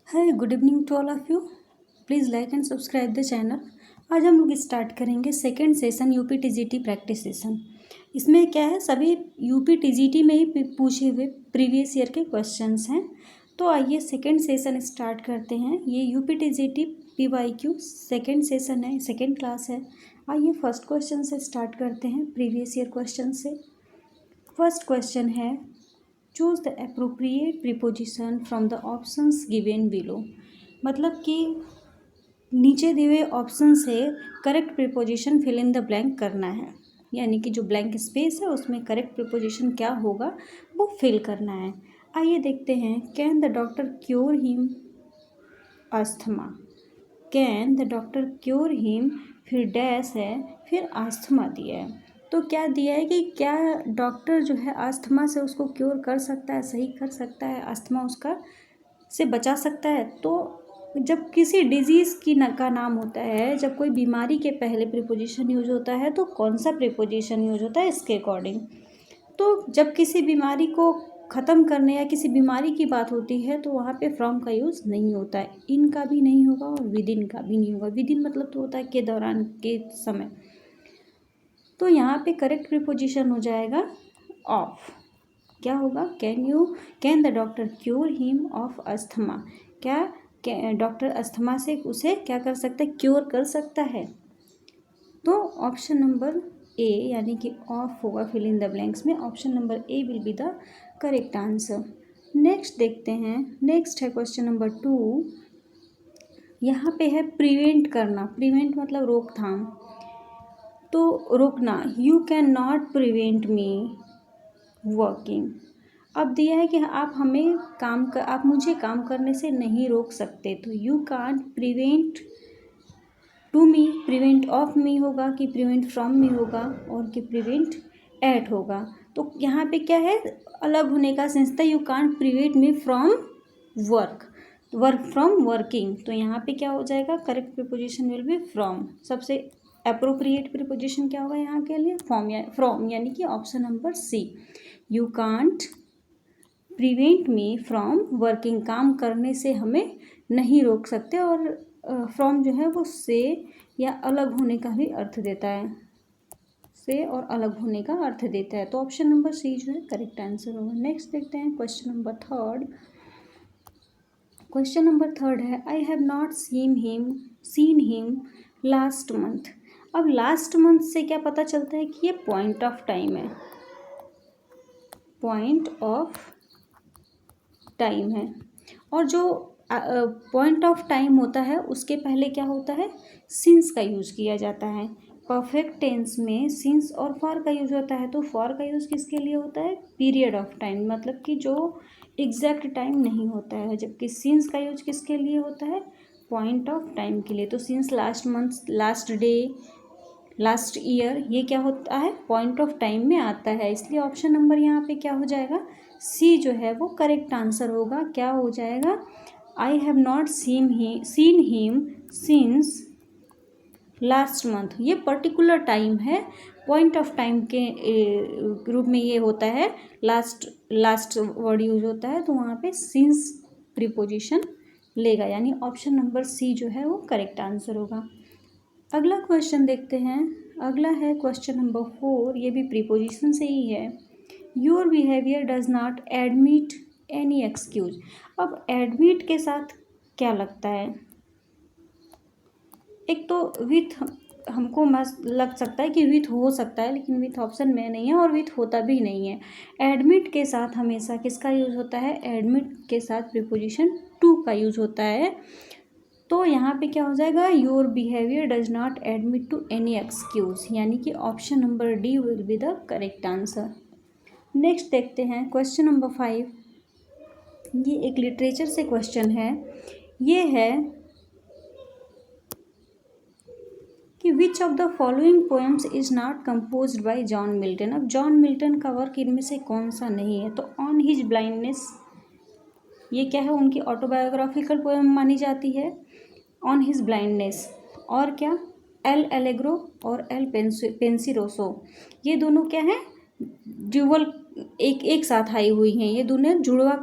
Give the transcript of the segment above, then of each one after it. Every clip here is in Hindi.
Hi good evening to all of you. Please like and subscribe the channel. आज हम लोग स्टार्ट करेंगे second session UP TGT practice session. इसमें क्या है, सभी यूपी टीजीटी में ही पूछे हुए प्रीवियस ईयर के क्वेश्चंस हैं। तो आइए सेकेंड सेशन स्टार्ट करते हैं। ये UP TGT PYQ second session है, सेकेंड क्लास है। आइए फर्स्ट क्वेश्चन से स्टार्ट करते हैं, प्रीवियस ईयर क्वेश्चन से। फर्स्ट क्वेश्चन है, choose the appropriate preposition from the options given below. मतलब कि नीचे दिए हुए ऑप्शन से correct preposition fill in the blank करना है, यानी कि जो ब्लैंक स्पेस है उसमें करेक्ट प्रीपोजिशन क्या होगा वो फिल करना है। आइए देखते हैं। Can the doctor cure him asthma. Can the doctor cure him, फिर डैश है, फिर अस्थमा दिया है। तो क्या दिया है कि क्या डॉक्टर जो है अस्थमा से उसको क्योर कर सकता है, सही कर सकता है, अस्थमा उसका से बचा सकता है। तो जब किसी डिजीज़ का नाम होता है, जब कोई बीमारी के पहले प्रीपोजिशन यूज होता है तो कौन सा प्रीपोजिशन यूज होता है इसके अकॉर्डिंग। तो जब किसी बीमारी को ख़त्म करने या किसी बीमारी की बात होती है तो वहाँ पे फ्रॉम का यूज़ नहीं होता है। इन का भी नहीं होगा और विद इन का भी नहीं होगा। विद इन मतलब तो होता है के दौरान, के समय। तो यहाँ पे करेक्ट प्रीपोजिशन हो जाएगा ऑफ। क्या होगा, can the doctor cure him of asthma. क्या डॉक्टर अस्थमा से उसे क्या कर सकता है, क्योर कर सकता है। तो ऑप्शन नंबर ए यानी कि ऑफ होगा फिल इन द ब्लैंक्स में। Option number A will be the correct answer. Next देखते हैं। नेक्स्ट है क्वेश्चन नंबर 2। यहाँ पे है प्रिवेंट करना। प्रिवेंट मतलब रोकथाम, तो रोकना। You can not prevent me working. अब दिया है कि आप हमें आप मुझे काम करने से नहीं रोक सकते। तो you can't prevent to me, prevent of me होगा कि प्रिवेंट फ्रॉम मी होगा, और कि प्रिवेंट एट होगा। तो यहाँ पे क्या है, अलग होने का सेंस था। You can't prevent me from work from working. तो यहाँ पे क्या हो जाएगा, correct preposition will be from. सबसे अप्रोप्रिएट प्रीपोजिशन क्या होगा यहाँ के लिए, फ्रॉम, यानी कि option number C. You can't prevent me from working, काम करने से हमें नहीं रोक सकते। और फ्रॉम जो है वो से या अलग होने का भी अर्थ देता है, से और अलग होने का अर्थ देता है। तो ऑप्शन नंबर सी जो है करेक्ट आंसर होगा। नेक्स्ट देखते हैं क्वेश्चन नंबर 3। क्वेश्चन नंबर 3 है, I have not seen him last month. अब लास्ट मंथ से क्या पता चलता है कि ये पॉइंट ऑफ टाइम है, पॉइंट ऑफ टाइम है। और जो पॉइंट ऑफ टाइम होता है उसके पहले क्या होता है, सिंस का यूज़ किया जाता है। परफेक्ट टेंस में सिंस और फॉर का यूज़ होता है। तो फॉर का यूज़ किसके लिए होता है, पीरियड ऑफ टाइम, मतलब कि जो एग्जैक्ट टाइम नहीं होता है। जबकि सिंस का यूज किसके लिए होता है, पॉइंट ऑफ टाइम के लिए। तो since last month, last day, last year, ये क्या होता है, पॉइंट ऑफ टाइम में आता है। इसलिए ऑप्शन नंबर यहाँ पे क्या हो जाएगा, सी जो है वो करेक्ट आंसर होगा। क्या हो जाएगा, I have not seen him since last month. ये पर्टिकुलर टाइम है, पॉइंट ऑफ टाइम के रूप में ये होता है। लास्ट वर्ड यूज होता है, तो वहाँ पे सिंस प्रीपोजिशन लेगा, यानी ऑप्शन नंबर सी जो है वो करेक्ट आंसर होगा। अगला क्वेश्चन देखते हैं। अगला है क्वेश्चन नंबर 4। ये भी प्रीपोजिशन से ही है। Your behaviour does not admit any excuse. अब एडमिट के साथ क्या लगता है, एक तो विथ हमको मस्त लग सकता है कि विथ हो सकता है, लेकिन विथ ऑप्शन में नहीं है और विथ होता भी नहीं है। एडमिट के साथ हमेशा किसका यूज़ होता है, एडमिट के साथ प्रीपोजिशन टू का यूज़ होता है। तो यहाँ पे क्या हो जाएगा, your behaviour does not admit to any excuse, यानी कि option number D will be the correct answer. Next देखते हैं क्वेश्चन नंबर 5। ये एक लिटरेचर से क्वेश्चन है। ये है कि which of the following poems is not composed bye John Milton. अब जॉन मिल्टन का वर्क इनमें से कौन सा नहीं है। तो ऑन हिज ब्लाइंडनेस, ये क्या है, उनकी ऑटोबायोग्राफिकल पोएम मानी जाती है, ऑन हिज ब्लाइंडनेस। और क्या, एल एलेग्रो और एल पेंसिरोसो, ये दोनों क्या हैं, ड्यूअल एक साथ आई हुई हैं। ये दोनों जुड़वा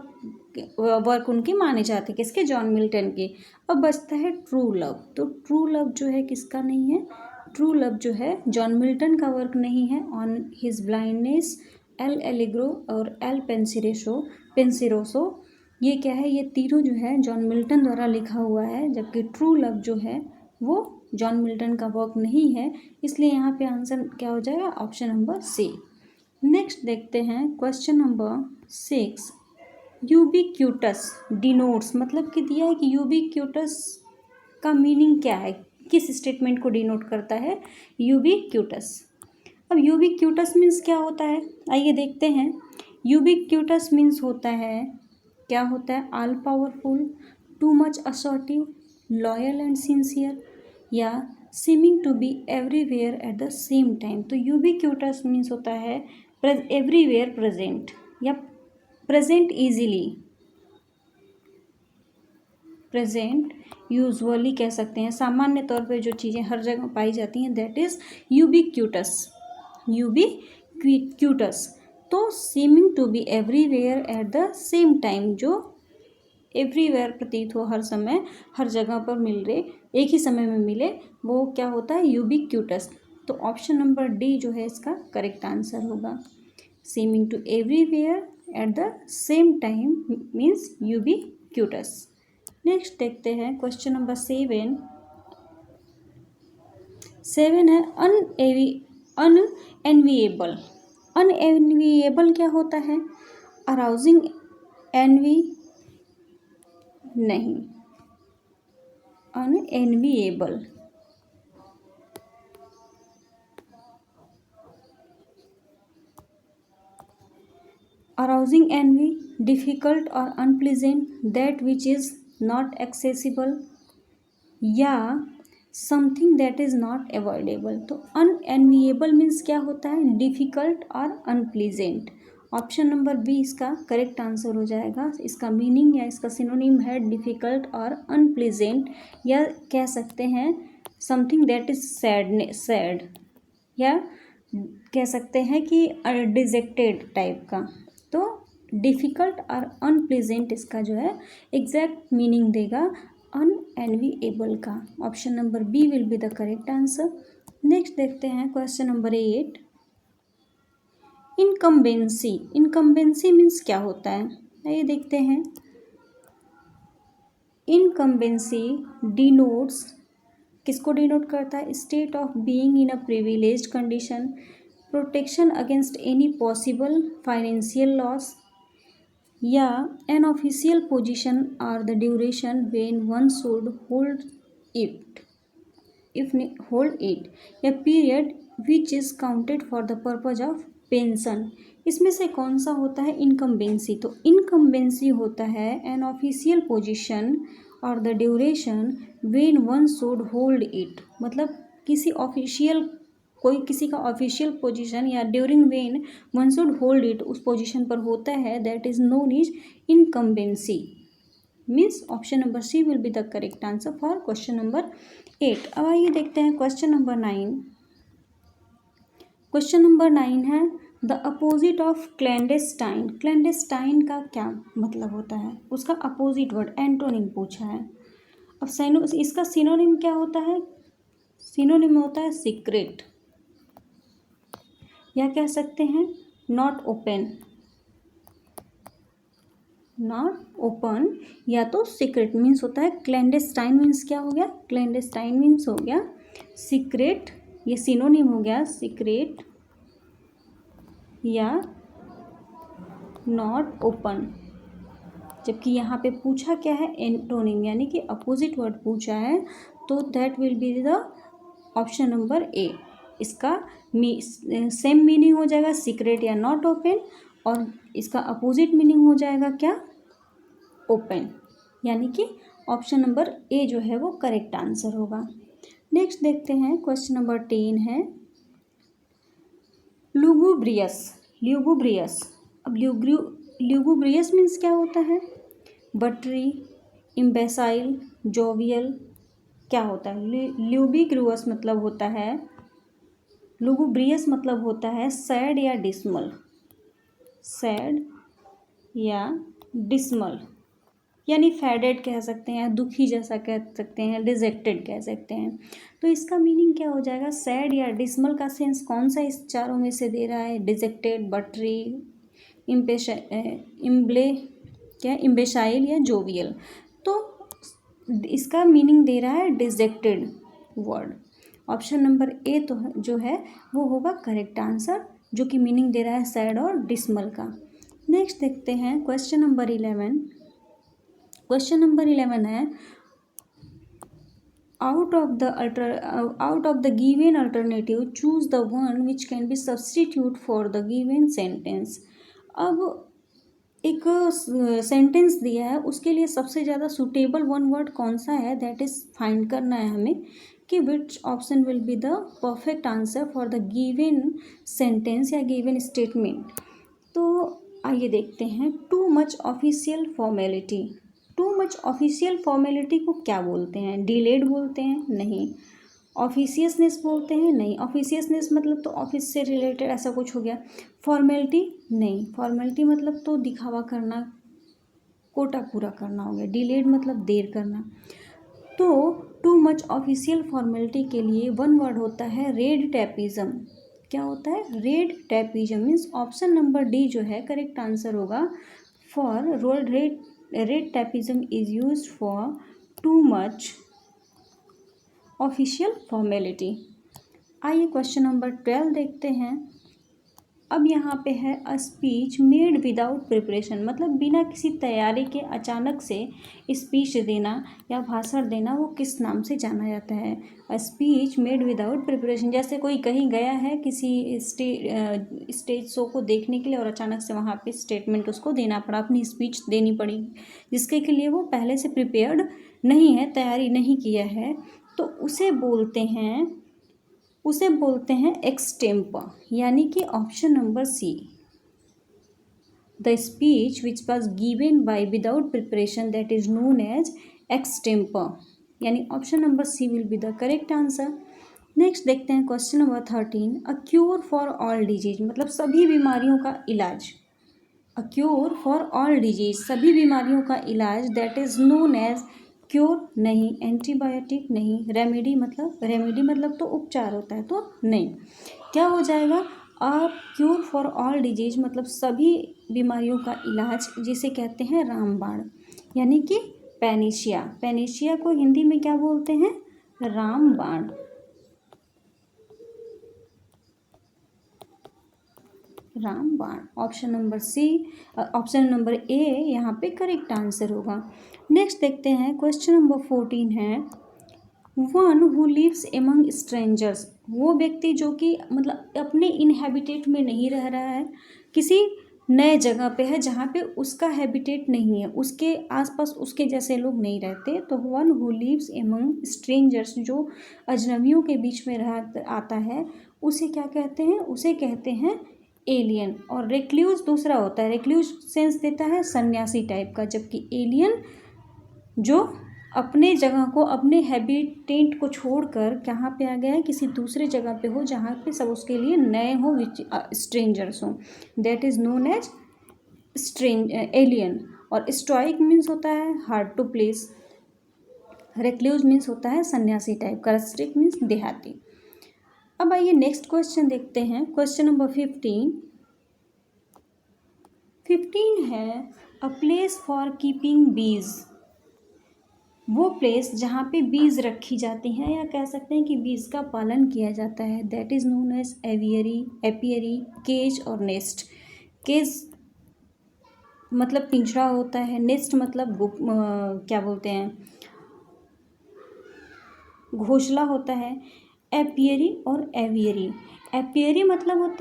वर्क उनके माने जाते हैं, किसके, जॉन मिल्टन के। अब बचता है ट्रू लव। तो ट्रू लव जो है किसका नहीं है, ट्रू लव जो है जॉन मिल्टन का वर्क नहीं है। On his blindness, L Allegro और एल पेंसिरोसो, ये क्या है, ये तीनों जो है जॉन मिल्टन द्वारा लिखा हुआ है, जबकि ट्रू लव जो है वो जॉन मिल्टन का वर्क नहीं है। इसलिए यहाँ पे आंसर क्या हो जाएगा, ऑप्शन नंबर सी। नेक्स्ट देखते हैं क्वेश्चन नंबर 6। यूबिक्यूटस डिनोट्स, मतलब कि दिया है कि यूबिक्यूटस का मीनिंग क्या है, किस स्टेटमेंट को डिनोट करता है यूबिक्यूटस। अब यूबिक्यूटस मीन्स क्या होता है, आइए देखते हैं। यूबिक्यूटस मीन्स होता है, क्या होता है, all powerful, too much assertive, loyal and sincere, या seeming to be everywhere at the same time. तो यूबिक्यूटस मीन्स होता है एवरीवेयर प्रेजेंट, या प्रेजेंट इजीली, प्रेजेंट यूजुअली कह सकते हैं, सामान्य तौर पे जो चीज़ें हर जगह पाई जाती हैं, दैट इज यूबिक्यूटस, यूबिक्यूटस। तो seeming to be everywhere at the same time, जो एवरीवेयर प्रतीत हो, हर समय हर जगह पर मिल रहे, एक ही समय में मिले, वो क्या होता है, यूबिक्यूटस। तो ऑप्शन नंबर डी जो है इसका करेक्ट आंसर होगा। Seeming to everywhere at the same time means ubiquitous. Next देखते हैं क्वेश्चन नंबर 7। 7 है अनएनविएबल। अनएनविएबल क्या होता है, अराउजिंग एनवी नहीं, अनएनविएबल, arousing envy, difficult or unpleasant, that which is not accessible, या something that is not avoidable. तो अनएनविएबल मीन्स क्या होता है, डिफ़िकल्ट और अनप्लीजेंट। ऑप्शन नंबर बी इसका करेक्ट आंसर हो जाएगा। इसका मीनिंग या इसका सिनोनिम है डिफ़िकल्ट और अनप्लीजेंट, या कह सकते हैं समथिंग दैट इज़ सैड, या कह सकते हैं कि डिजेक्टेड टाइप का। तो डिफ़िकल्ट और अनप्लीजेंट इसका जो है एग्जैक्ट मीनिंग देगा अनएनविएबल का। Option number B will be the correct answer. Next देखते हैं question number 8। Incumbency. Incumbency means क्या होता है, आइए देखते हैं। इनकम्बेंसी डिनोट्स, किसको डिनोट करता है, state of being in a privileged condition, protection against any possible financial loss, या an official position or the duration when one should hold it, या period which is counted for the purpose of pension. इसमें से कौन सा होता है इनकम्बेंसी। तो इनकम्बेंसी होता है एन ऑफिशियल पोजीशन और the duration when one should hold it, मतलब किसी ऑफिशियल, कोई किसी का ऑफिशियल पोजीशन या during when one should hold it उस पोजीशन पर होता है, that is known is incumbency. Means option number C will be the correct answer for question number 8। अब आइए देखते हैं क्वेश्चन नंबर 9। क्वेश्चन नंबर 9 है the opposite of clandestine. Clandestine का क्या मतलब होता है, उसका अपोजिट वर्ड एंटोनिम पूछा है। अब इसका सिनोनिम क्या होता है, सिनोनिम होता है सीक्रेट, या कह सकते हैं नॉट ओपन, नॉट ओपन, या तो सीक्रेट मीन्स होता है। क्लैंडेस्टाइन मीन्स क्या हो गया, क्लैंडेस्टाइन मीन्स हो गया सीक्रेट, ये सिनोनिम हो गया सीक्रेट या नॉट ओपन। जबकि यहाँ पे पूछा क्या है एंटोनिम, यानी कि अपोजिट वर्ड पूछा है, तो that will be the option number ए। इसका सेम मीनिंग हो जाएगा सीक्रेट या नॉट ओपन, और इसका अपोजिट मीनिंग हो जाएगा क्या, ओपन, यानी कि ऑप्शन नंबर ए जो है वो करेक्ट आंसर होगा। नेक्स्ट देखते हैं क्वेश्चन नंबर 10 है ल्यूगुब्रियस। ल्यूगुब्रियस, अब ल्यूगुब्रियस मीन्स क्या होता है, बटरी, इम्बेसाइल, जोवियल, क्या होता है। ल्यूबिग्रुअस मतलब होता है, लुगुब्रियस मतलब होता है सैड या डिस्मल, सैड या डिस्मल। यानी फैडेड कह सकते हैं, दुखी जैसा कह सकते हैं, डिजेक्टेड कह सकते हैं। तो इसका मीनिंग क्या हो जाएगा? सैड या डिसमल का सेंस कौन सा इस चारों में से दे रहा है? डिजेक्टेड, बटरी, इम्बेशाइल या जोवियल। तो इसका मीनिंग दे रहा है डिजेक्टेड वर्ड। ऑप्शन नंबर ए तो जो है वो होगा करेक्ट आंसर, जो कि मीनिंग दे रहा है सैड और डिसमल का। नेक्स्ट देखते हैं क्वेश्चन नंबर 11। क्वेश्चन नंबर 11 है out of the given alternative choose the one which can be substitute for the given sentence। अब एक सेंटेंस दिया है, उसके लिए सबसे ज़्यादा सुटेबल वन वर्ड कौन सा है, दैट इज़ फाइंड करना है हमें कि which option will be the perfect answer for the given sentence या गिवन स्टेटमेंट। तो आइए देखते हैं। To much official formality. To much official formality को क्या बोलते हैं? डिलेड बोलते हैं? नहीं। ऑफिशियसनेस बोलते हैं? नहीं। ऑफिशियसनेस मतलब तो ऑफिस से रिलेटेड ऐसा कुछ हो गया। फॉर्मेलिटी? नहीं। फॉर्मेलिटी मतलब तो दिखावा करना, कोटा पूरा करना हो गया। डिलेड मतलब देर करना। तो टू मच ऑफिशियल फॉर्मेलिटी के लिए वन वर्ड होता है रेड टैपिज्म। क्या होता है? Red tapism. Means option number D जो है करेक्ट आंसर होगा for red tapism is used for too much official formality. आइए क्वेश्चन नंबर 12 देखते हैं। अब यहाँ पे है a speech made without preparation, मतलब बिना किसी तैयारी के अचानक से स्पीच देना या भाषण देना, वो किस नाम से जाना जाता है? A speech made without preparation, जैसे कोई कहीं गया है किसी स्टेज शो को देखने के लिए और अचानक से वहाँ पे स्टेटमेंट उसको देना पड़ा, अपनी स्पीच देनी पड़ी, जिसके के लिए वो पहले से प्रिपेयर्ड नहीं है, तैयारी नहीं किया है, तो उसे बोलते हैं एक्सटेम्पर, यानी कि option number C, the speech which was given by without preparation that is known as extempore, यानी option number C will be the correct answer. Next देखते हैं question number 13। A cure for all disease, मतलब सभी बीमारियों का इलाज। A cure for all disease, सभी बीमारियों का इलाज, that is known as cure नहीं, एंटीबायोटिक नहीं, रेमेडी मतलब तो उपचार होता है, तो नहीं। क्या हो जाएगा? अ क्योर फॉर ऑल डिजीज मतलब सभी बीमारियों का इलाज, जिसे कहते हैं रामबाण, यानी कि पेनिशिया। पेनिशिया को हिंदी में क्या बोलते हैं? रामबाण। रामबाण। ऑप्शन नंबर ए यहाँ पे करेक्ट आंसर होगा। नेक्स्ट देखते हैं क्वेश्चन नंबर 14 है one who lives among strangers, वो व्यक्ति जो कि मतलब अपने इनहैबिटेट में नहीं रह रहा है, किसी नए जगह पे है जहाँ पे उसका हैबिटेट नहीं है, उसके आसपास उसके जैसे लोग नहीं रहते, तो one who lives among strangers, जो अजनबियों के बीच में आता है, उसे क्या कहते हैं? उसे कहते हैं एलियन। और रेक्ल्यूज दूसरा होता है, रेक्ल्यूज सेंस देता है सन्यासी टाइप का, जबकि एलियन जो अपने जगह को, अपने हैबिटेट को छोड़कर कहाँ पे आ गया है? किसी दूसरे जगह पे हो जहाँ पे सब उसके लिए नए हो, विच स्ट्रेंजर्स हो, that is known as alien. और स्टोइक मीन्स होता है hard to please, recluse means होता है सन्यासी टाइप का, रस्टिक मीन्स देहाती। अब आइए नेक्स्ट क्वेश्चन देखते हैं। क्वेश्चन नंबर 15 है अ प्लेस फॉर कीपिंग बीज, वो प्लेस जहाँ पे बीज रखी जाती हैं, या कह सकते हैं कि बीज का पालन किया जाता है, that is known as apiary, cage और नेस्ट। केज मतलब पिंजरा होता है, नेस्ट मतलब क्या बोलते हैं, घोंसला होता है। एपियरी और एवियरी, एपियरी मतलब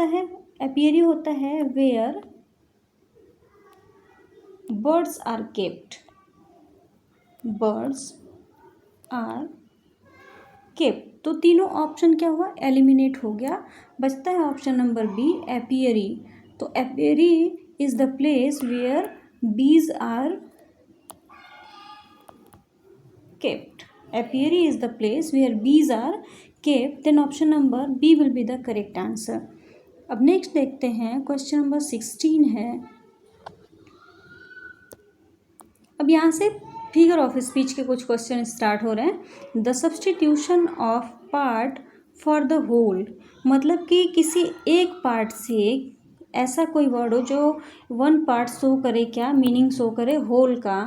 एपियरी होता है वेयर बर्ड्स आर केप्ट, तो तीनों ऑप्शन क्या हुआ? एलिमिनेट हो गया, बचता है ऑप्शन नंबर बी, एपियरी। तो apiary is the place where bees are kept, apiary is the place where bees are kept, then option number B will be the correct answer. अब नेक्स्ट देखते हैं क्वेश्चन नंबर 16 है अब यहाँ से फिगर ऑफ स्पीच के कुछ क्वेश्चन स्टार्ट हो रहे हैं। The substitution of part for the whole, मतलब कि किसी एक पार्ट से ऐसा कोई वर्ड हो जो वन पार्ट शो करे, क्या मीनिंग शो करे होल का,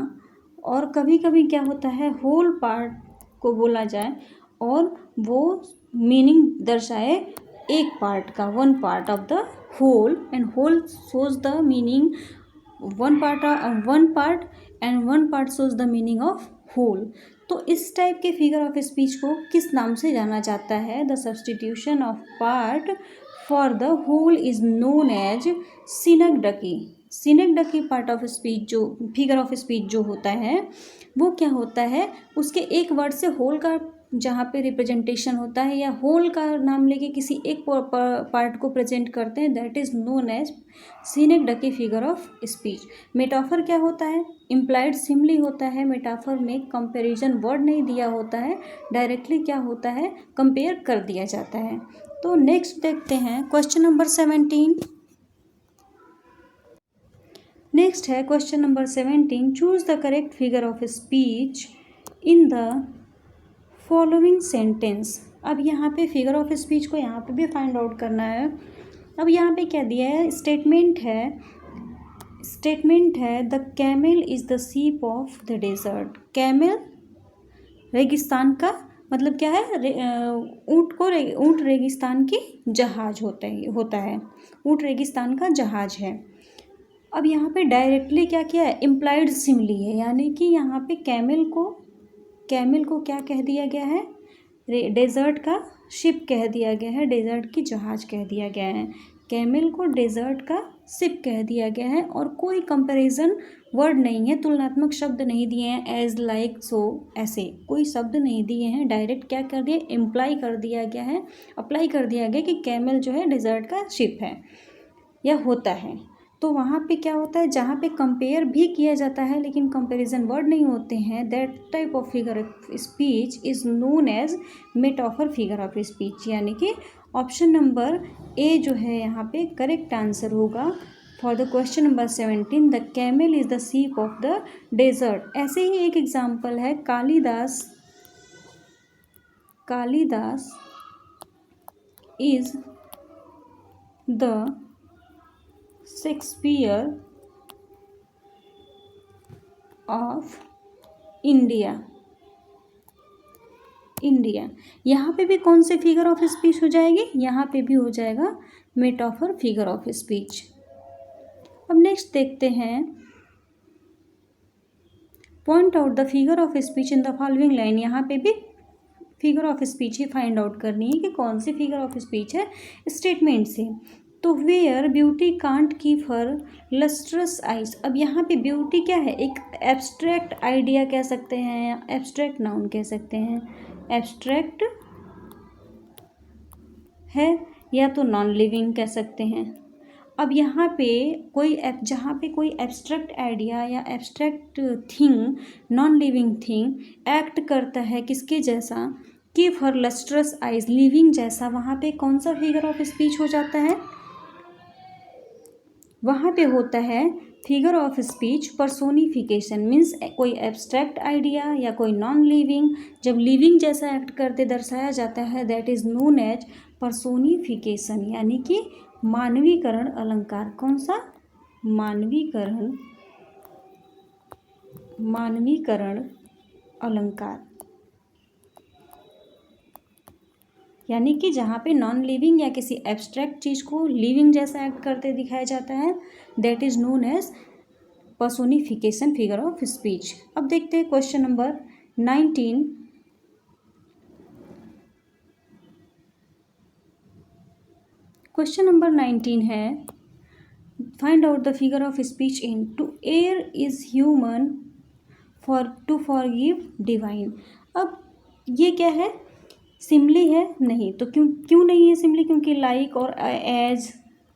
और कभी कभी क्या होता है होल पार्ट को बोला जाए और वो मीनिंग दर्शाए एक पार्ट का, one part of the whole, and whole shows the meaning one part and one part shows the meaning of whole. तो इस टाइप के फिगर ऑफ स्पीच को किस नाम से जाना जाता है? The substitution of part for the whole is known as synecdoche. Synecdoche part of speech, जो फिगर ऑफ स्पीच जो होता है वो क्या होता है, उसके एक वर्ड से होल का जहाँ पे रिप्रेजेंटेशन होता है या होल का नाम लेके किसी एक पार्ट को प्रेजेंट करते हैं, that is known as synecdoche figure of speech. Metaphor क्या होता है? इम्प्लाइड सिमिली होता है। मेटाफर में कंपैरिजन वर्ड नहीं दिया होता है, डायरेक्टली क्या होता है, कंपेयर कर दिया जाता है। तो नेक्स्ट देखते हैं क्वेश्चन नंबर 17। नेक्स्ट है question number 17। Choose the correct figure of speech in the following sentence. अब यहाँ पे फिगर ऑफ स्पीच को यहाँ पे भी फाइंड आउट करना है। अब यहाँ पे क्या दिया है, स्टेटमेंट है the camel is the ship of the desert. Camel रेगिस्तान का मतलब क्या है, ऊँट रेगिस्तान की जहाज होता है। ऊँट रेगिस्तान का जहाज है। अब यहाँ पे डायरेक्टली क्या किया है, इम्प्लाइड सिमिली है, यानी कि यहाँ पे कैमल को क्या कह दिया गया है, डेजर्ट का शिप कह दिया गया है, डेजर्ट की जहाज कह दिया गया है। कैमल को डेजर्ट का शिप कह दिया गया है और कोई कंपैरिजन वर्ड नहीं है, तुलनात्मक शब्द नहीं दिए हैं, एज लाइक सो ऐसे कोई शब्द नहीं दिए हैं। डायरेक्ट क्या कर दिया, अप्लाई कर दिया गया कि कैमल जो है डेजर्ट का शिप है या होता है। तो वहाँ पे क्या होता है, जहाँ पे कंपेयर भी किया जाता है लेकिन कंपैरिजन वर्ड नहीं होते हैं, that type of figure of speech is known as metaphor figure of speech. यानी कि ऑप्शन नंबर ए जो है यहाँ पे करेक्ट आंसर होगा for the question number 17। The camel is the ship of the desert. ऐसे ही एक एग्जाम्पल है Kalidas is the Shakespeare of India. यहाँ पे भी कौन से फिगर ऑफ स्पीच हो जाएगी, यहाँ पे भी हो जाएगा मेटाफर फिगर ऑफ स्पीच। अब नेक्स्ट देखते हैं, point out the figure of speech in the following line. यहाँ पे भी फिगर ऑफ स्पीच ही फाइंड आउट करनी है कि कौन सी फिगर ऑफ स्पीच है स्टेटमेंट से। तो where beauty can't keep her lustrous eyes. अब यहाँ पे ब्यूटी क्या है, एक एब्स्ट्रैक्ट आइडिया कह सकते हैं या एब्स्ट्रैक्ट नाउन कह सकते हैं। एब्स्ट्रैक्ट है या तो नॉन लिविंग कह सकते हैं। अब यहाँ पे जहाँ पे कोई एब्स्ट्रैक्ट आइडिया या abstract thing, non living thing act करता है किसके जैसा, keep her lustrous eyes, living जैसा, वहाँ पे कौन सा फिगर ऑफ स्पीच हो जाता है, वहाँ पे होता है figure of speech personification. Means कोई एब्स्ट्रैक्ट आइडिया या कोई नॉन लिविंग जब लिविंग जैसा एक्ट करते दर्शाया जाता है, that is known as personification, यानी कि मानवीकरण अलंकार। कौन सा, मानवीकरण अलंकार, यानी कि जहाँ पे नॉन लिविंग या किसी एब्स्ट्रैक्ट चीज़ को लिविंग जैसा एक्ट करते दिखाया जाता है, that is known as personification figure of speech. अब देखते हैं क्वेश्चन नंबर 19। क्वेश्चन नंबर 19 है, find out the figure of speech in to err is human to forgive divine. अब ये क्या है, सिमली है? नहीं। तो क्यों नहीं है सिमली, क्योंकि लाइक और एज,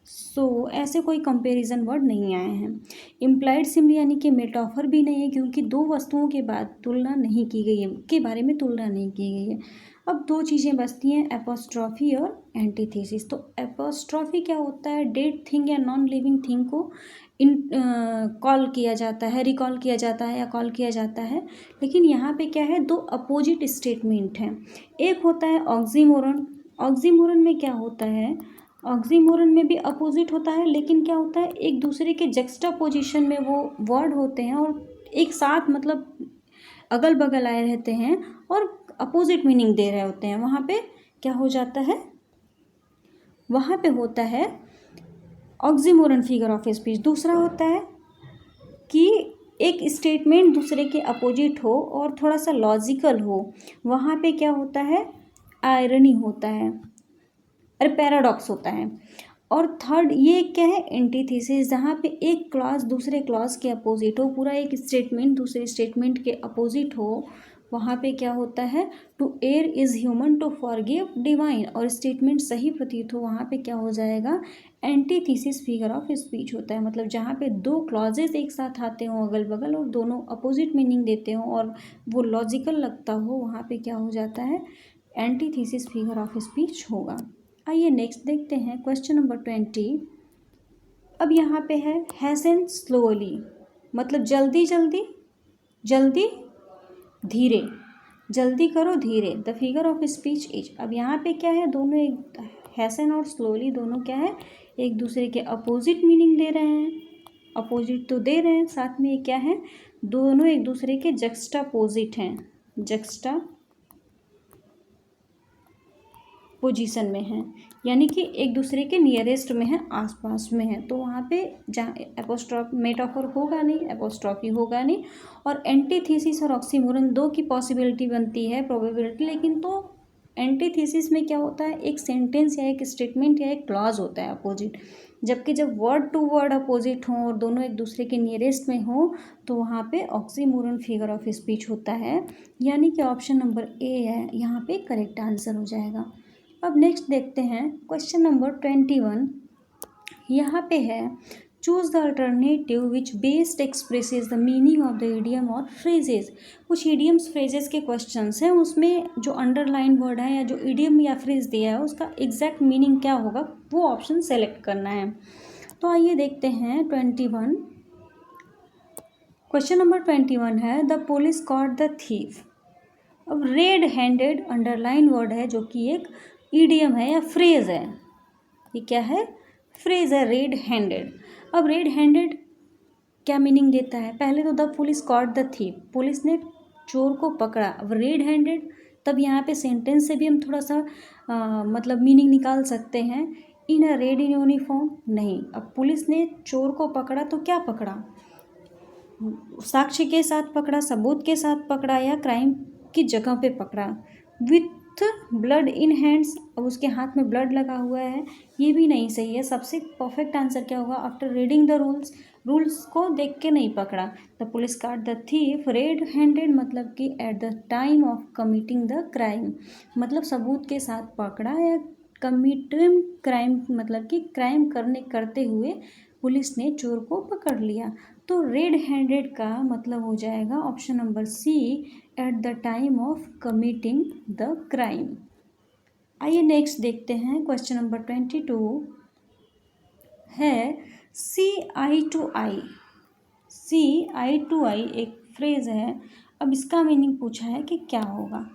सो ऐसे कोई कंपैरिजन वर्ड नहीं आए हैं। इम्प्लाइड सिमली यानी कि मेटाफर भी नहीं है, क्योंकि दो वस्तुओं के बाद तुलना नहीं की गई है, के बारे में तुलना नहीं की गई है। अब दो चीज़ें बचती हैं, एपोस्ट्रॉफी और एंटीथेसिस। तो एपोस्ट्रॉफी क्या होता है, डेड थिंग या नॉन लिविंग थिंग को कॉल किया जाता है, रिकॉल किया जाता है या कॉल किया जाता है। लेकिन यहाँ पे क्या है, दो अपोजिट स्टेटमेंट हैं। एक होता है ऑक्सीमोरन। ऑक्सीमोरन में क्या होता है, ऑक्सीमोरन में भी अपोजिट होता है, लेकिन क्या होता है, एक दूसरे के जक्स्टापोजिशन में वो वर्ड होते हैं और एक साथ मतलब अगल बगल आए रहते हैं और अपोजिट मीनिंग दे रहे होते हैं। वहाँ पे क्या हो जाता है, वहाँ पे होता है ऑक्सीमोरन फिगर ऑफ स्पीच। दूसरा होता है कि एक स्टेटमेंट दूसरे के अपोजिट हो और थोड़ा सा लॉजिकल हो, वहाँ पे क्या होता है, आयरनी होता है और पैराडॉक्स होता है। और थर्ड ये क्या है, एंटीथेसिस, जहाँ पे एक क्लॉज दूसरे क्लॉज के अपोजिट हो, पूरा एक स्टेटमेंट दूसरे स्टेटमेंट के अपोजिट हो, वहाँ पे क्या होता है, to err is human to forgive divine, और स्टेटमेंट सही प्रतीत हो, वहाँ पे क्या हो जाएगा, एंटीथेसिस फिगर ऑफ स्पीच होता है। मतलब जहाँ पे दो क्लॉजेज एक साथ आते हों अगल बगल और दोनों अपोजिट मीनिंग देते हों और वो लॉजिकल लगता हो, वहाँ पे क्या हो जाता है, एंटीथेसिस फिगर ऑफ स्पीच होगा। आइए नेक्स्ट देखते हैं क्वेश्चन नंबर 20। अब यहाँ पे है हैसन स्लोली, मतलब जल्दी जल्दी, जल्दी धीरे, जल्दी करो धीरे। The figure of speech is, अब यहाँ पे क्या है, दोनों एक, हैसन और स्लोली दोनों क्या है, एक दूसरे के अपोजिट मीनिंग दे रहे हैं। अपोजिट तो दे रहे हैं, साथ में ये क्या है, दोनों एक दूसरे के जक्स्टापोजिट हैं, जक्स्टा पोजीशन में हैं, यानी कि एक दूसरे के नियरेस्ट में है, आसपास में है। तो वहाँ पे जहाँ एपोस्ट्रॉफ मेटाफर होगा नहीं, एपोस्ट्रॉफी होगा नहीं। और एंटीथेसिस और ऑक्सीमोरन दो की पॉसिबिलिटी बनती है, प्रोबेबिलिटी, लेकिन तो एंटीथेसिस में क्या होता है, एक सेंटेंस या एक स्टेटमेंट या एक क्लॉज होता है अपोजिट। जबकि जब वर्ड टू वर्ड अपोजिट हों और दोनों एक दूसरे के नियरेस्ट में हों, तो वहाँ पे ऑक्सीमोरन फिगर ऑफ स्पीच होता है, यानी कि ऑप्शन नंबर ए है यहाँ पे करेक्ट आंसर हो जाएगा। अब नेक्स्ट देखते हैं क्वेश्चन नंबर 21। यहाँ पे है choose the alternative which best expresses the meaning of the idiom और फ्रेजेस। कुछ इडियम्स फ्रेजेस के क्वेश्चंस हैं, उसमें जो अंडरलाइन वर्ड है या जो इडियम या फ्रेज दिया है उसका एग्जैक्ट मीनिंग क्या होगा, वो ऑप्शन सेलेक्ट करना है। तो आइए देखते हैं 21। क्वेश्चन नंबर 21 है the police caught the thief. अब रेड हैंडेड अंडरलाइन वर्ड है, जो कि एक ईडियम है या फ्रेज है। ये क्या है, फ्रेज है, रेड हैंडेड। अब रेड हैंडेड क्या मीनिंग देता है, पहले तो the police caught the thief, police ने चोर को पकड़ा। अब रेड हैंडेड, तब यहाँ पे सेंटेंस से भी हम थोड़ा सा मतलब मीनिंग निकाल सकते हैं। इन अ रेड इन यूनिफॉर्म नहीं, अब पुलिस ने चोर को पकड़ा तो क्या पकड़ा, साक्ष्य के साथ पकड़ा, सबूत के साथ पकड़ा, या क्राइम की जगह पे पकड़ा। विथ ब्लड इन हैंड्स, अब उसके हाथ में ब्लड लगा हुआ है, ये भी नहीं सही है। सबसे परफेक्ट आंसर क्या होगा, after reading the rules, rules को देख के नहीं पकड़ा। द पुलिस काट द थीफ रेड हैंडेड, मतलब कि eight the time of committing the crime, मतलब सबूत के साथ पकड़ा, या कमिटिंग क्राइम मतलब कि क्राइम करते हुए पुलिस ने चोर को पकड़ लिया। तो रेड हैंडेड का मतलब हो जाएगा option number C, at the time of committing the crime. आइए नेक्स्ट देखते हैं क्वेश्चन नंबर 22 है सी eye to I. C eye to आई एक फ्रेज है। अब इसका मीनिंग पूछा है कि क्या होगा,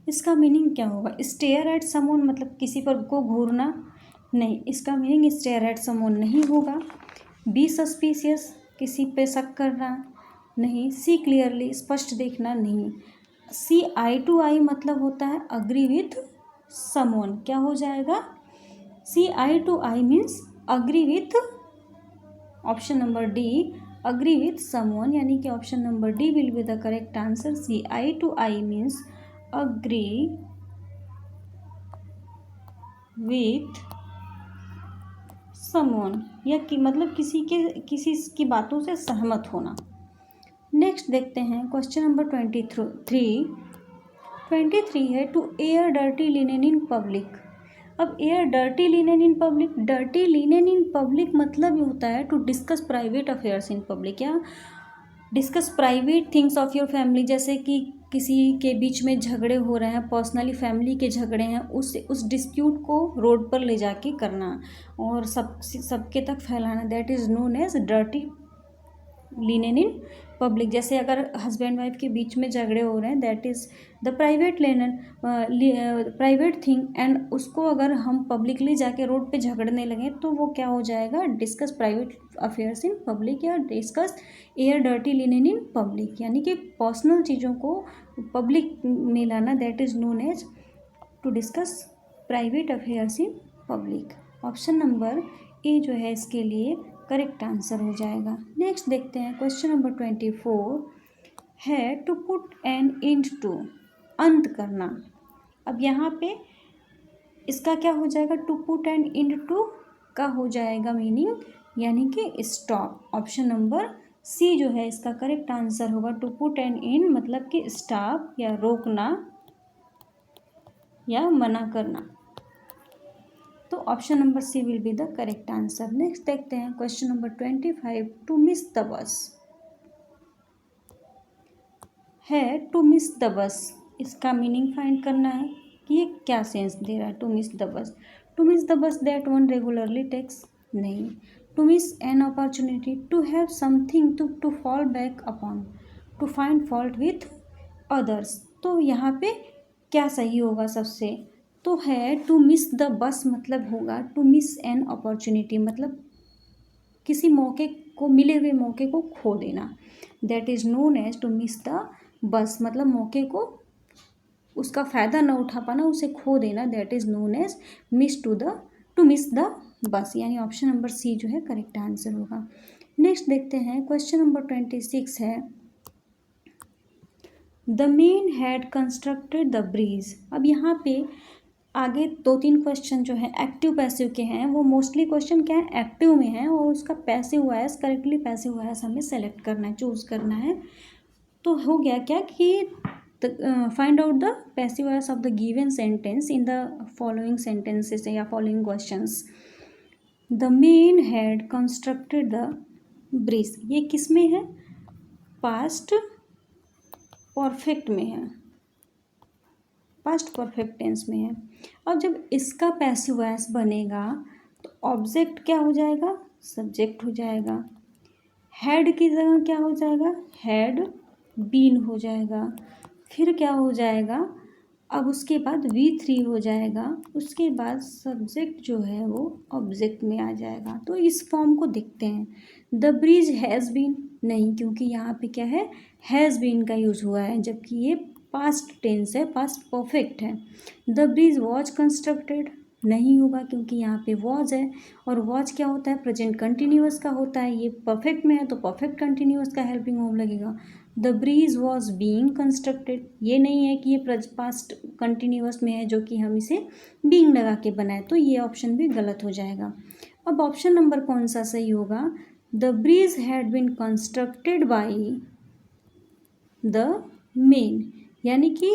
इसका मीनिंग क्या होगा। स्टेयर एट समवन, मतलब किसी पर को घूरना नहीं, इसका मीनिंग स्टेयर एट समवन नहीं होगा। बी सस्पिशियस, किसी पे शक करना नहीं। सी क्लियरली, स्पष्ट देखना नहीं। सी आई टू आई मतलब होता है अग्री विथ समवन, क्या हो जाएगा, see eye to eye means agree with, option number D agree with someone, यानी कि option number D will be the correct answer. See eye to eye means agree with someone, या कि मतलब किसी की बातों से सहमत होना। नेक्स्ट देखते हैं क्वेश्चन नंबर 23 है to air dirty linen in public. अब air dirty linen in public, dirty linen in public मतलब ये होता है to discuss private affairs in public, या discuss private things of your family, जैसे कि किसी के बीच में झगड़े हो रहे हैं, पर्सनली फैमिली के झगड़े हैं, उस डिस्प्यूट को रोड पर ले जाके करना और सबके तक फैलाना, that is known as dirty linen in public. जैसे अगर हस्बैंड वाइफ के बीच में झगड़े हो रहे हैं, that is the private linen, private thing, and उसको अगर हम पब्लिकली जाके रोड पे झगड़ने लगे तो वो क्या हो जाएगा, discuss private affairs in public या discuss air dirty linen in public, यानी कि पर्सनल चीज़ों को पब्लिक में लाना, that is known as to discuss private affairs in public. Option number A जो है इसके लिए करेक्ट आंसर हो जाएगा। नेक्स्ट देखते हैं क्वेश्चन नंबर 24 है to put an end to, अंत करना। अब यहाँ पे इसका क्या हो जाएगा, to put an end to का हो जाएगा मीनिंग, यानी कि स्टॉप। ऑप्शन नंबर सी जो है इसका करेक्ट आंसर होगा। टू पुट एन एंड मतलब कि स्टॉप या रोकना या मना करना, तो option number C will be the correct answer. Next देखते हैं question number 25 to miss the bus है। टू मिस द बस, इसका मीनिंग फाइंड करना है कि ये क्या सेंस दे रहा है। To miss the bus, to miss the bus that one regularly takes, नहीं। To miss an opportunity, to have something to fall back upon, to find fault with others, तो यहाँ पे क्या सही होगा सबसे, तो है टू मिस द बस मतलब होगा टू मिस एन अपॉर्चुनिटी, मतलब किसी मौके को, मिले हुए मौके को खो देना, that is known as to miss the bus, मतलब मौके को, उसका फ़ायदा न उठा पाना, उसे खो देना, that is known as to miss the bus, यानी ऑप्शन नंबर सी जो है करेक्ट आंसर होगा। नेक्स्ट देखते हैं क्वेश्चन नंबर 26 है the man had constructed the bridge. अब यहाँ पे आगे 2-3 क्वेश्चन जो है एक्टिव पैसिव के हैं, वो मोस्टली क्वेश्चन क्या है, एक्टिव में है, और उसका passive voice, correctly passive voice हमें सेलेक्ट करना है, चूज़ करना है। तो हो गया क्या कि find out the passive voice of the given sentence in the following sentences या following questions. The man had constructed the bridge, ये किस में है, पास्ट परफेक्ट में है, पास्ट परफेक्ट टेंस में है। अब जब इसका पैसिव वॉइस बनेगा तो ऑब्जेक्ट क्या हो जाएगा, सब्जेक्ट हो जाएगा। हैड की जगह क्या हो जाएगा, हैड बीन हो जाएगा। फिर क्या हो जाएगा, अब उसके बाद V3 हो जाएगा, उसके बाद सब्जेक्ट जो है वो ऑब्जेक्ट में आ जाएगा। तो इस फॉर्म को देखते हैं। द ब्रिज हैज़ बीन, नहीं, क्योंकि यहाँ पे क्या है, हैज़ बीन का यूज़ हुआ है, जबकि ये पास्ट टेंस है, पास्ट परफेक्ट है। द ब्रिज वॉज कंस्ट्रक्टेड, नहीं होगा क्योंकि यहाँ पे वॉज है, और वॉज क्या होता है, प्रेजेंट कंटिन्यूअस का होता है, ये परफेक्ट में है तो परफेक्ट कंटिन्यूअस का हेल्पिंग वर्ब लगेगा। The bridge was being constructed, ये नहीं है कि ये पास्ट कंटिन्यूअस में है जो कि हम इसे बीइंग लगा के बनाए, तो ये ऑप्शन भी गलत हो जाएगा। अब ऑप्शन नंबर कौन सा सही होगा, the bridge had been constructed by the men, यानी कि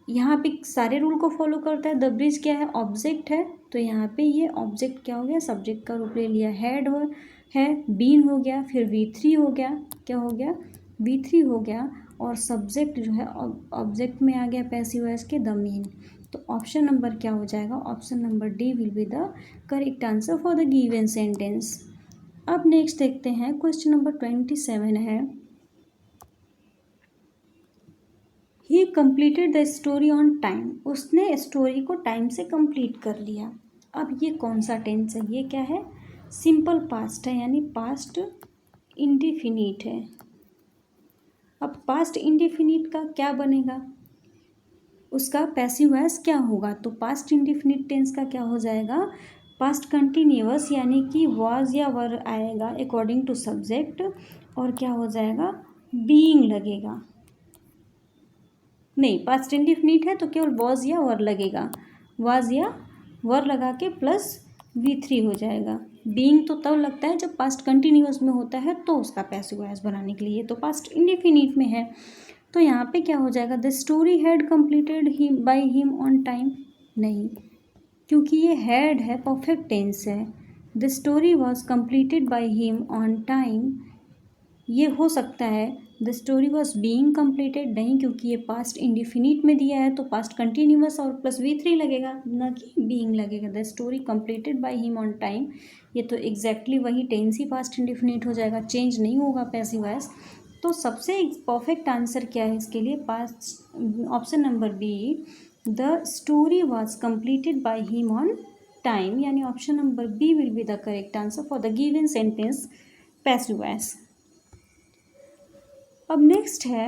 यहाँ पे सारे रूल को फॉलो करता है। द ब्रिज क्या है, ऑब्जेक्ट है, तो यहाँ पे ये ऑब्जेक्ट क्या हो गया, सब्जेक्ट का रूप ले लिया, हैड है, बीन हो गया, फिर V3 हो गया, क्या हो गया, V3 हो गया, और सब्जेक्ट जो है ऑब्जेक्ट में आ गया पैसिव वॉइस के, द मेन। तो ऑप्शन नंबर क्या हो जाएगा, option number D will be the correct answer for the given sentence. अब नेक्स्ट देखते हैं क्वेश्चन नंबर 27 है he completed the story on time, उसने स्टोरी को टाइम से कंप्लीट कर लिया। अब ये कौन सा टेंस है, ये क्या है, सिंपल पास्ट है, यानी पास्ट इंडेफिनिट है। अब पास्ट इंडेफिनिट का क्या बनेगा, उसका पैसिव वॉइस क्या होगा, तो पास्ट इंडेफिनिट टेंस का क्या हो जाएगा, पास्ट कंटिन्यूअस, यानी कि वॉज या वर आएगा अकॉर्डिंग टू सब्जेक्ट, और क्या हो जाएगा, बीइंग लगेगा, नहीं, पास्ट इंडेफिनिट है तो केवल वॉज या वर लगेगा, वॉज या वर लगा के प्लस V3 हो जाएगा। बीइंग तो तब लगता है जब पास्ट कंटिन्यूअस में होता है, तो उसका पैसिव वॉइस बनाने के लिए, तो पास्ट इंडेफिनिट में है, तो यहाँ पे क्या हो जाएगा, the story had completed him by him on time, नहीं, क्योंकि ये हैड है, परफेक्ट टेंस है। The story was completed by him on time, ये हो सकता है the story was being completed, नहीं क्योंकि ये पास्ट इंडिफिनिट में दिया है तो पास्ट कंटिन्यूअस और प्लस V3 लगेगा, ना कि बीइंग लगेगा। The story completed by him on time, ये तो एग्जैक्टली वही टेंस ही पास्ट इंडिफिनिट हो जाएगा, चेंज नहीं होगा पैसिव वॉइस। तो सबसे परफेक्ट आंसर क्या है इसके लिए, past option number B, the story was completed by him on time, यानी option number B will be the correct answer for the given sentence passive voice. अब नेक्स्ट है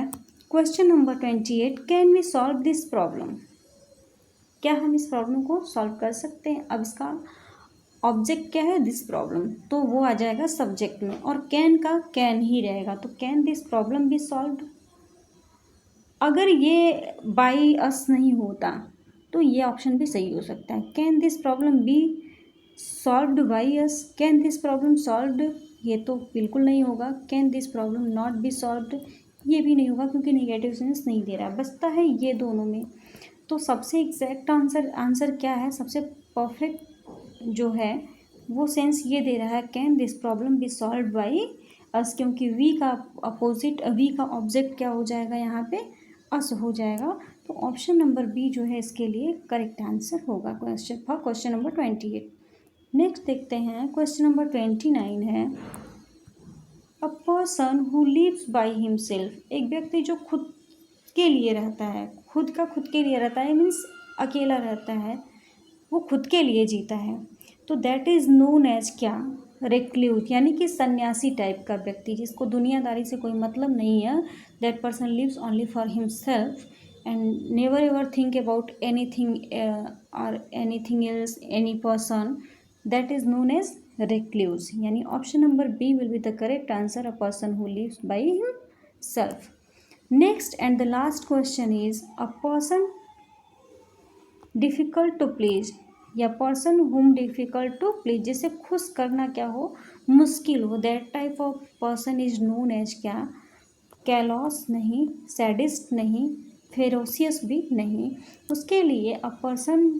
question number 28, can we solve this problem, क्या हम इस प्रॉब्लम को सॉल्व कर सकते हैं। अब इसका ऑब्जेक्ट क्या है, दिस प्रॉब्लम, तो वो आ जाएगा सब्जेक्ट में, और कैन का कैन ही रहेगा, तो can this problem B solved. अगर ये बाई अस नहीं होता तो ये ऑप्शन भी सही हो सकता है, can this problem B solved by us, can this problem solved, ये तो बिल्कुल नहीं होगा। Can this problem not be solved, ये भी नहीं होगा क्योंकि नेगेटिव सेंस नहीं दे रहा है, बचता है ये दोनों में। तो सबसे एग्जैक्ट आंसर क्या है, सबसे परफेक्ट जो है वो सेंस ये दे रहा है, can this problem B solved by us, क्योंकि वी का अपोजिट, वी का ऑब्जेक्ट क्या हो जाएगा यहाँ पे, अस हो जाएगा। तो ऑप्शन नंबर बी जो है इसके लिए करेक्ट आंसर होगा क्वेश्चन नंबर 28। नेक्स्ट देखते हैं क्वेश्चन नंबर 29 है, a person who lives by himself, एक व्यक्ति जो खुद के लिए रहता है, खुद के लिए रहता है मीन्स अकेला रहता है, वो खुद के लिए जीता है, तो दैट इज़ नोन एज क्या, रेक्ल्यूज, यानी कि सन्यासी टाइप का व्यक्ति जिसको दुनियादारी से कोई मतलब नहीं है। That person lives only for himself and never ever think about anything और anything else, any person, that is known as recluse, यानी option number B will be the correct answer, a person who lives by himself. Next and the last question is, a person difficult to please, या person whom difficult to please, जिसे खुश करना क्या हो, मुश्किल हो, that type of person is known as क्या, कैलॉस नहीं, सैडिस्ट नहीं, फेरोसियस भी नहीं, उसके लिए a person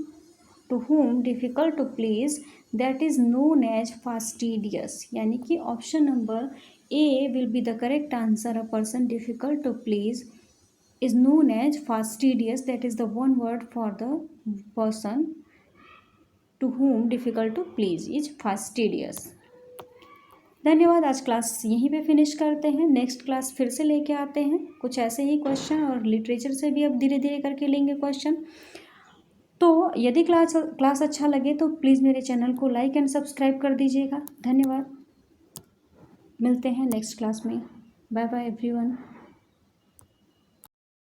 to whom difficult to please, that is known as fastidious, यानी कि option number A will be the correct answer, a person difficult to please is known as fastidious, that is the one word for the person to whom difficult to please is fastidious। धन्यवाद, आज क्लास यहीं पे फिनिश करते हैं, नेक्स्ट क्लास फिर से लेके आते हैं कुछ ऐसे ही क्वेश्चन, और लिटरेचर से भी अब धीरे धीरे करके लेंगे क्वेश्चन। तो यदि क्लास अच्छा लगे तो प्लीज़ मेरे चैनल को लाइक एंड सब्सक्राइब कर दीजिएगा। धन्यवाद, मिलते हैं नेक्स्ट क्लास में, बाय बाय एवरीवन।